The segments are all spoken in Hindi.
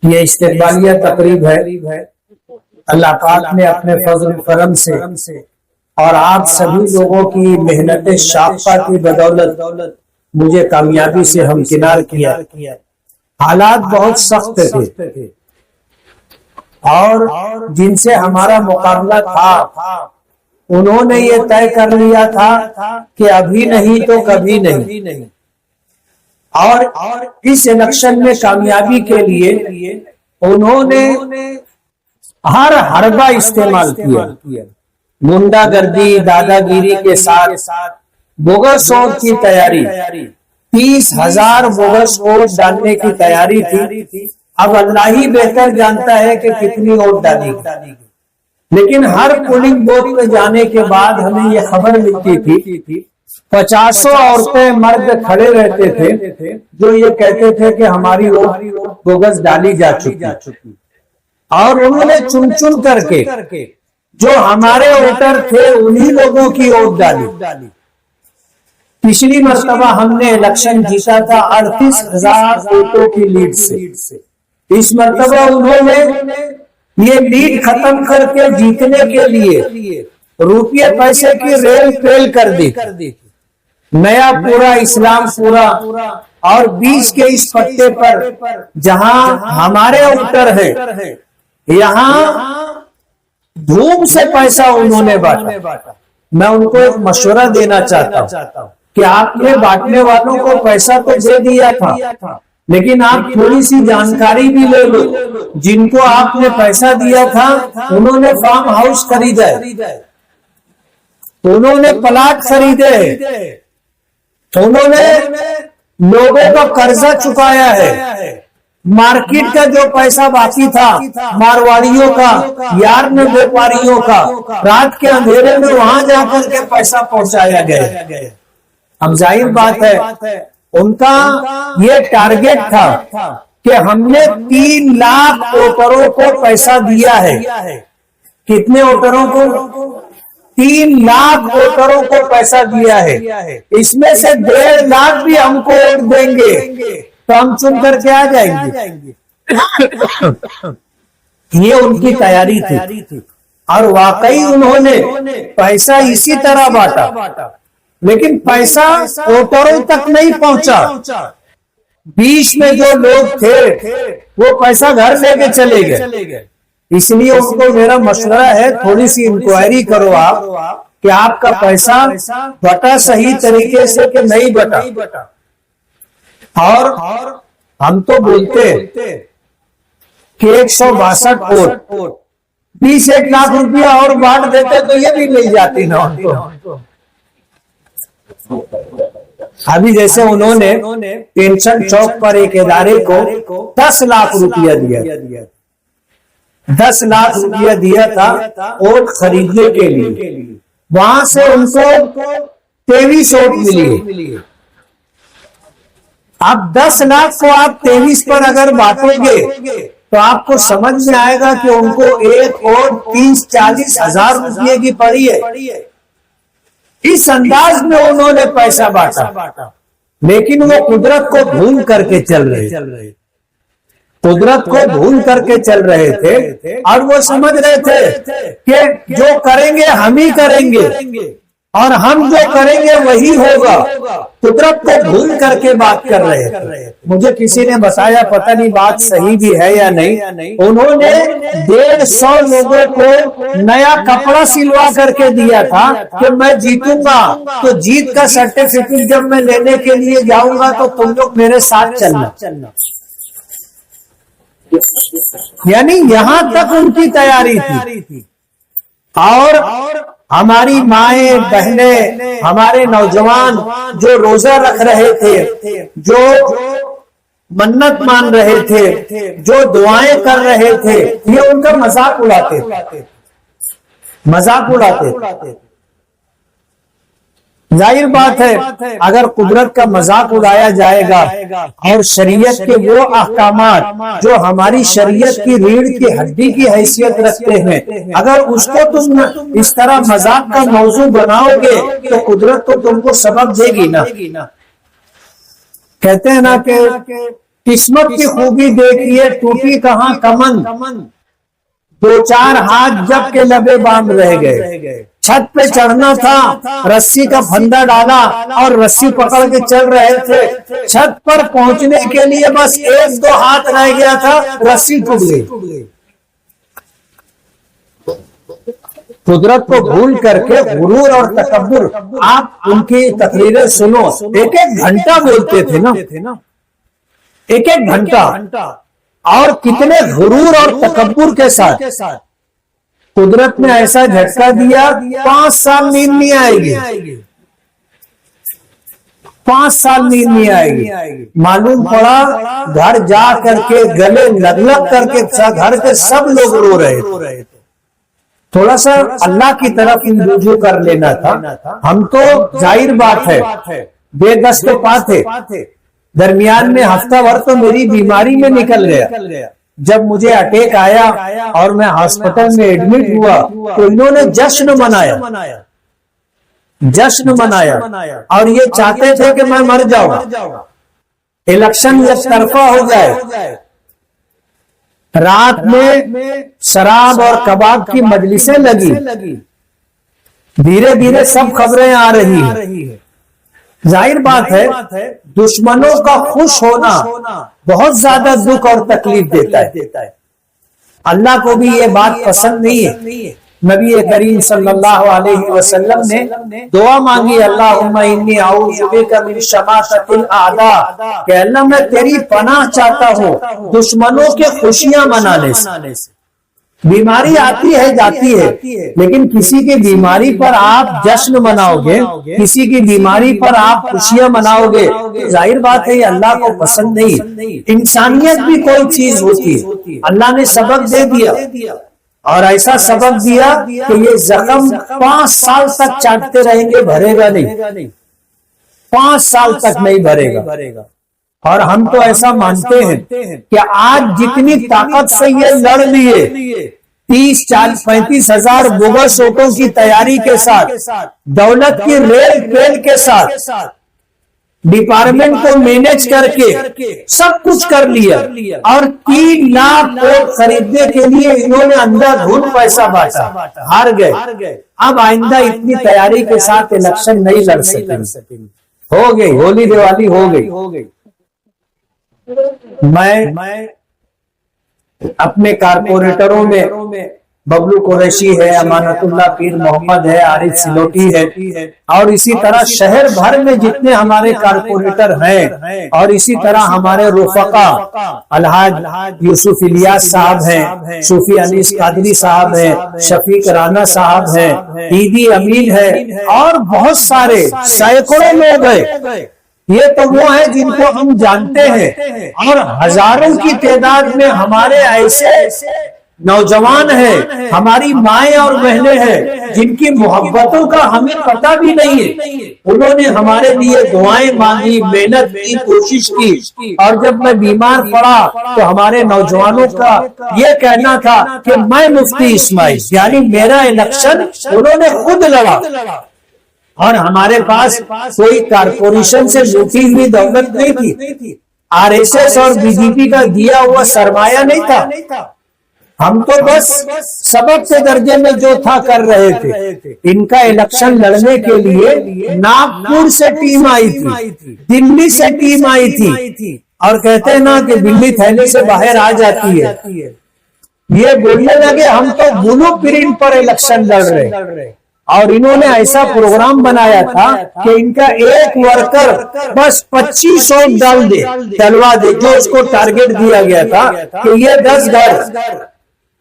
ये इस्तेक़बालिया तकरीब है। अल्लाह पाक ने अपने फज़ल करम से और आप सभी लोगों की मेहनत शाक़ा की बदौलत मुझे कामयाबी से हमकिनार किया। हालात बहुत सख्त थे और जिनसे हमारा मुकाबला था उन्होंने ये तय कर लिया था कि अभी नहीं तो कभी नहीं। और इस इलेक्शन में कामयाबी के लिए उन्होंने हर हरबा इस्तेमाल किया। गुंडागर्दी, दादागिरी के साथ बोगस वोट की तैयारी, 30,000 बोगस वोट डालने की तैयारी थी। अब अल्लाह ही बेहतर जानता है कि कितनी वोट डाली, लेकिन हर पोलिंग बूथ में जाने के बाद हमें यह खबर मिलती थी 50 औरतें मर्द खड़े रहते थे जो ये कहते थे कि हमारी वोट बोगस डाली जा चुकी। और उन्होंने चुन चुन करके जो हमारे वोटर थे उन्हीं लोगों की वोट डाली। पिछली मर्तबा हमने इलेक्शन जीता था 38,000 वोटों की लीड से। इस मर्तबा उन्होंने ये लीड खत्म करके जीतने के लिए रुपये पैसे की रेल फेल कर दी। नया पूरा इस्लाम पूरा और 20 के इस पत्ते पर जहां हमारे वोटर है यहाँ धूम से पैसा उन्होंने बांटा। मैं उनको एक मशवरा देना चाहता हूँ कि आपने बांटने वालों को पैसा तो दे दिया था, लेकिन आप थोड़ी सी जानकारी भी ले लो। जिनको आपने पैसा दिया था उन्होंने फार्म हाउस खरीदा है, उन्होंने प्लाट खरीदे, उन्होंने लोगों का कर्जा चुकाया है। मार्केट का जो पैसा बाकी था मारवाड़ियों का, यार्न व्यापारियों का, रात के अंधेरे में वहां जाकर के पैसा पहुंचाया गया। अब जाहिर बात है उनका ये टारगेट था कि हमने 3 लाख वोटरों को पैसा दिया है। कितने वोटरों को? 3 लाख वोटरों को पैसा दिया है। इसमें से 1.5 लाख भी हमको वोट देंगे तो हम चुन करके आ जाएंगे। ये उनकी तैयारी थी और वाकई उन्होंने पैसा इसी तरह बांटा, लेकिन पैसा वोटरों तक नहीं पहुंचा। बीच में जो लोग थे वो पैसा घर लेके चले गए। इसलिए उनको मेरा मशवरा है थोड़ी सी इंक्वायरी करो आप कि आपका पैसा बटा सही तरीके से कि नहीं बटा। और हम तो बोलते कि 162 वोट 20-1 लाख रुपया और बांट देते तो ये भी मिल जाती ना उनको। अभी जैसे उन्होंने पेंशन चौक पर एक इदारे को 10 लाख रुपया दिया, 10 लाख रुपया दिया था वोट खरीदने के लिए। वहां से उनको 23 वोट मिली। अब 10 लाख को आप 23 पर अगर बांटोगे तो आपको समझ में आएगा कि उनको एक वोट 30-40 हजार रुपये की पड़ी है। इस अंदाज में उन्होंने पैसा बांटा, लेकिन वो कुदरत को भूल करके चल रहे, कुदरत को भूल करके चल रहे थे। और वो समझ रहे थे कि जो करेंगे हम ही करेंगे और हम जो करेंगे वही होगा। कुदरत को भूल करके बात कर रहे थे। मुझे किसी ने बताया, पता नहीं बात सही भी है या नहीं, उन्होंने 150 लोगों को नया कपड़ा सिलवा करके दिया था कि मैं जीतूंगा तो जीत का सर्टिफिकेट जब मैं लेने के लिए जाऊंगा तो तुम लोग मेरे साथ चलना। यानी यहां तक उनकी तैयारी थी। और हमारी माएं बहनें, हमारे नौजवान जो रोजा रख रहे थे, जो मन्नत मान रहे थे, जो दुआएं कर रहे थे, ये उनका मजाक उड़ाते। जाहिर बात है अगर कुदरत का मजाक उड़ाया जाएगा और शरीयत के वो अहकामात जो हमारी शरीयत की रीढ़ की हड्डी की हैसियत रखते हैं, अगर उसको तुम इस तरह मजाक का मौजू बनाओगे तो कुदरत तो तुमको सबक देगी ना। कहते हैं ना कि किस्मत की खूबी देखिए, टूटी कहाँ कमन, दो चार हाथ जब के लबे बांध रह गए। छत पे चढ़ना था, रस्सी का फंदा डाला और रस्सी पकड़ के चल रहे थे। छत पर पहुंचने के लिए बस एक दो हाथ रह गया था, रस्सी टूट गई। कुदरत को भूल करके गुरूर और तकब्बुर, आप उनकी तकरीरें सुनो, एक एक घंटा बोलते थे ना, एक एक घंटा, और कितने गुरूर और तकब्बुर के साथ। कुदरत ने ऐसा झटका दिया, 5 साल नींद नहीं आएगी, 5 साल नींद नहीं आएगी। मालूम पड़ा घर जा करके गले लग लग करके घर के सब लोग रो रहे थे। थोड़ा सा अल्लाह की तरफ रुजू कर लेना था। हम तो जाहिर बात है बेदस्त पाते, दरमियान में हफ्ता भर तो मेरी बीमारी में निकल गया। जब मुझे अटैक आया और मैं हॉस्पिटल में एडमिट हुआ तो इन्होंने जश्न मनाया और ये चाहते थे कि मैं मर जाऊं, इलेक्शन एक तरफा हो जाए। रात में शराब और कबाब की मजलिसें लगी, धीरे धीरे सब खबरें आ रही है। जाहिर बात है दुश्मनों का खुश होना बहुत ज्यादा दुख और तकलीफ देता है। अल्लाह को भी ये बात पसंद नहीं है। नबी करीम सल्लल्लाहु अलैहि वसल्लम ने दुआ मांगी, अल्लाहुम्मा इन्नी अऊज़ु बिका मिन शमाततिल आदा, कि अल्लाह मैं तेरी पनाह चाहता हूँ दुश्मनों के खुशियां मनाने से। बीमारी आती है जाती है, लेकिन किसी की बीमारी पर आप जश्न मनाओगे, किसी की बीमारी पर आप खुशियां मनाओगे, जाहिर बात है ये अल्लाह को पसंद नहीं। इंसानियत भी कोई चीज होती है, अल्लाह ने सबक दे दिया और ऐसा सबक दिया कि ये जख्म 5 साल तक चाटते रहेंगे, भरेगा नहीं, 5 साल तक नहीं भरेगा। और हम तो ऐसा मानते हैं कि आज जितनी ताकत से ये लड़ लिए, 30, 40, 35 हजार बोगस वोटों की तैयारी के साथ, दौलत की रेल ट्रेन के साथ, डिपार्टमेंट को मैनेज करके सब कुछ कर लिया और 3 लाख वोट खरीदने के लिए इन्होंने अंधाधुंध पैसा बांटा, हार गए। अब आइंदा इतनी तैयारी के साथ इलेक्शन नहीं लड़ सकेंगे। हो गई होली दिवाली हो गई। मैं अपने कारपोरेटरों में बबलू कुरैशी है, अमानतुल्लाह पीर मोहम्मद है, आरिफ सिलोटी है, और इसी तरह शहर भर में जितने हमारे कारपोरेटर हैं, और इसी तरह हमारे रुफका अलहाज यूसुफ इलियास साहब हैं, सूफी अनीस कादरी साहब हैं, शफीक राना साहब हैं, ईदी अमीन है, और बहुत सारे सैकड़ों लोग हैं। ये तो वो है जिनको हम जानते हैं, और हजारों की तादाद में हमारे ऐसे नौजवान हैं, हमारी माएं और बहनें हैं जिनकी मोहब्बतों का हमें पता भी नहीं है। उन्होंने हमारे लिए दुआएं मांगी, मेहनत की, कोशिश की, और जब मैं बीमार पड़ा तो हमारे नौजवानों का ये कहना था कि मैं मुफ्ती इस्माइल, यानी मेरा इलेक्शन उन्होंने खुद लड़ा, और हमारे पास कोई कारपोरेशन से लूटी हुई दौलत नहीं थी, आरएसएस और बीजेपी का दिया हुआ सरमाया नहीं था। हम तो बस सबक के दर्जे में जो था कर रहे थे। इनका इलेक्शन लड़ने के लिए नागपुर से टीम आई थी, दिल्ली से टीम आई थी, और कहते हैं ना कि बिल्ली थैले से बाहर आ जाती है। ये बोलने लगे हम तो ब्लू प्रिंट पर इलेक्शन लड़ रहे, और इन्होंने ऐसा प्रोग्राम बनाया था कि इनका एक वर्कर बस 25 वोट डलवा दे, जो उसको टारगेट दिया गया था कि ये 10 घर,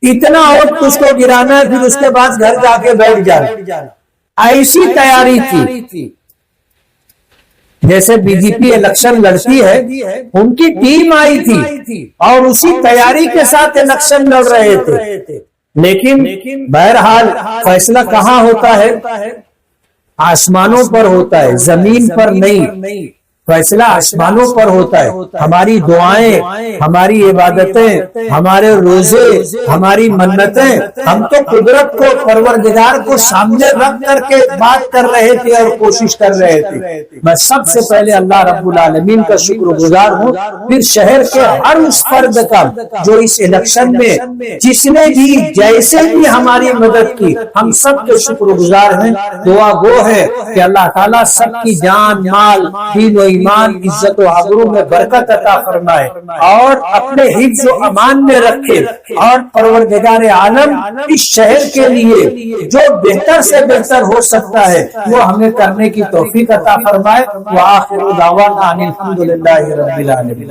इतना वोट उसको गिराना है, फिर उसके बाद घर जाके बैठ जाना। ऐसी तैयारी थी। जैसे बीजेपी इलेक्शन लड़ती है, उनकी टीम आई थी और उसी तैयारी के साथ इलेक्शन लड़ रहे थे। लेकिन बहरहाल फैसला कहाँ होता है? आसमानों पर होता है, जमीन पर नहीं। फैसला आसमानों पर होता है। हमारी दुआएं, हमारी इबादतें, हमारे रोजे, हमारी मन्नतें, हम तो कुदरत को, परवरदिगार को सामने रख करके बात कर रहे थे और कोशिश कर रहे थे। मैं सबसे पहले अल्लाह रब्बुल आलमीन का शुक्रगुजार हूँ, फिर शहर के हर उस फर्द का जो इस इलेक्शन में जिसने भी जैसे भी हमारी मदद की, हम सब के शुक्रगुजार हैं। दुआ गो है कि अल्लाह ताला सबकी जान, माल, दीन व ईमान, इज्जत व आबरू में बरकत अता फरमाए और अपने हिफ्ज़ व अमान में रखे और परवरदिगार आलम इस शहर के लिए जो बेहतर से बेहतर हो सकता है वो हमें करने की तौफीक अता फरमाए। व आखिरु दावाना अनिल हम्दुलिल्लाहि रब्बिल आलमीन।